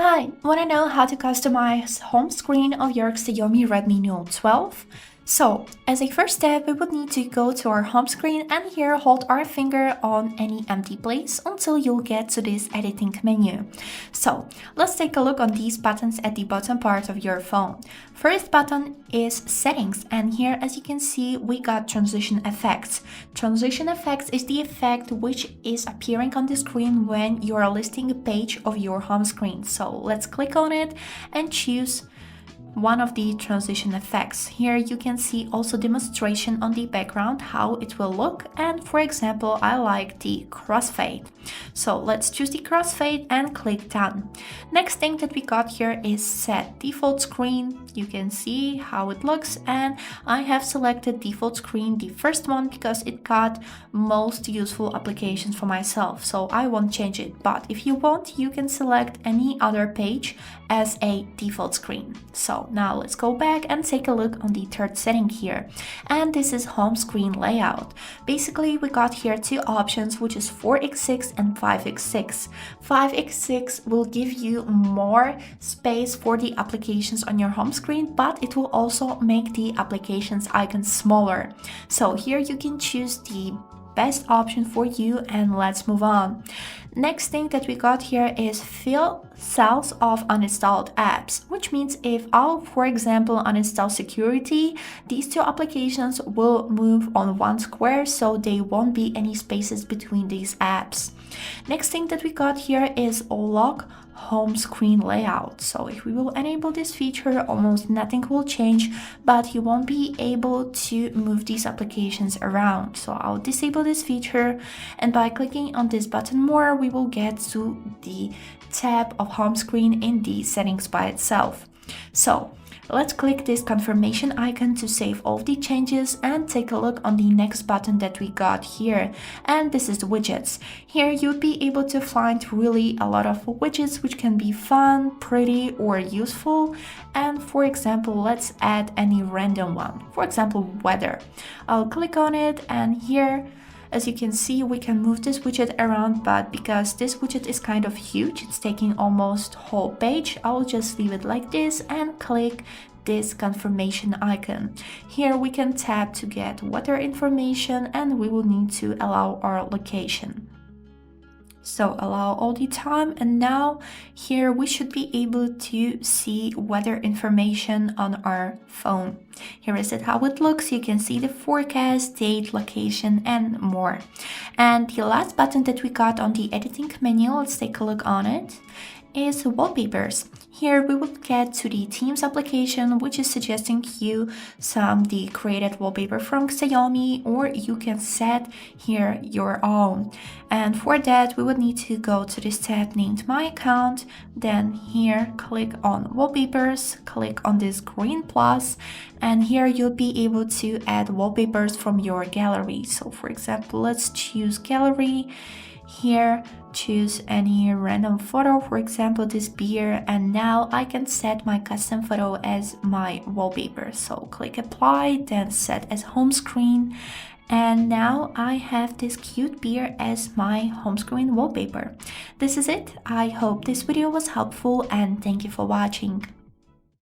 Hi, wanna know how to customize home screen of your Xiaomi Redmi Note 12? So, as a first step, we would need to go to our home screen and here hold our finger on any empty place until you'll get to this editing menu. So, let's take a look on these buttons at the bottom part of your phone. First button is settings, and here as you can see we got transition effects. Transition effects is the effect which is appearing on the screen when you are listing a page of your home screen. So let's click on it and choose one of the transition effects. Here you can see also demonstration on the background how it will look, and for example I like the crossfade. So let's choose the crossfade and click done. Next thing that we got here is set default screen. You can see how it looks, and I have selected default screen, the first one, because it got most useful applications for myself, so I won't change it. But if you want, you can select any other page as a default screen. So now let's go back and take a look on the third setting here, and this is home screen layout. Basically we got here two options, which is 4x6 and 5x6. 5x6 will give you more space for the applications on your home screen, but it will also make the applications icons smaller. So here you can choose the best option for you, and let's move on. Next thing that we got here is fill cells of uninstalled apps, which means if I'll, for example, uninstall security, these two applications will move on one square, so there won't be any spaces between these apps. Next thing that we got here is lock home screen layout. So if we will enable this feature, almost nothing will change, but you won't be able to move these applications around. So I'll disable this feature, and by clicking on this button more, we will get to the tab of home screen in the settings by itself. So let's click this confirmation icon to save all of the changes and take a look on the next button that we got here, and this is widgets. Here you'll be able to find really a lot of widgets which can be fun, pretty, or useful. And for example, let's add any random one, for example weather. I'll click on it, and here as you can see we can move this widget around, but because this widget is kind of huge, it's taking almost whole page, I'll just leave it like this and click this confirmation icon. Here we can tap to get weather information, and we will need to allow our location. So allow all the time, and now here we should be able to see weather information on our phone. Here is it how it looks. You can see the forecast, date, location, and more. And the last button that we got on the editing menu, let's take a look on it, is wallpapers. Here we will get to the Themes application, which is suggesting you the created wallpaper from Xiaomi, or you can set here your own. And for that we would need to go to this tab named My Account, then here click on wallpapers, click on this green plus, and here you'll be able to add wallpapers from your gallery. So for example, let's choose gallery. Here choose any random photo, for example this beer, and now I can set my custom photo as my wallpaper. So click apply, then set as home screen, and now I have this cute beer as my home screen wallpaper. This is it. I hope this video was helpful, and thank you for watching.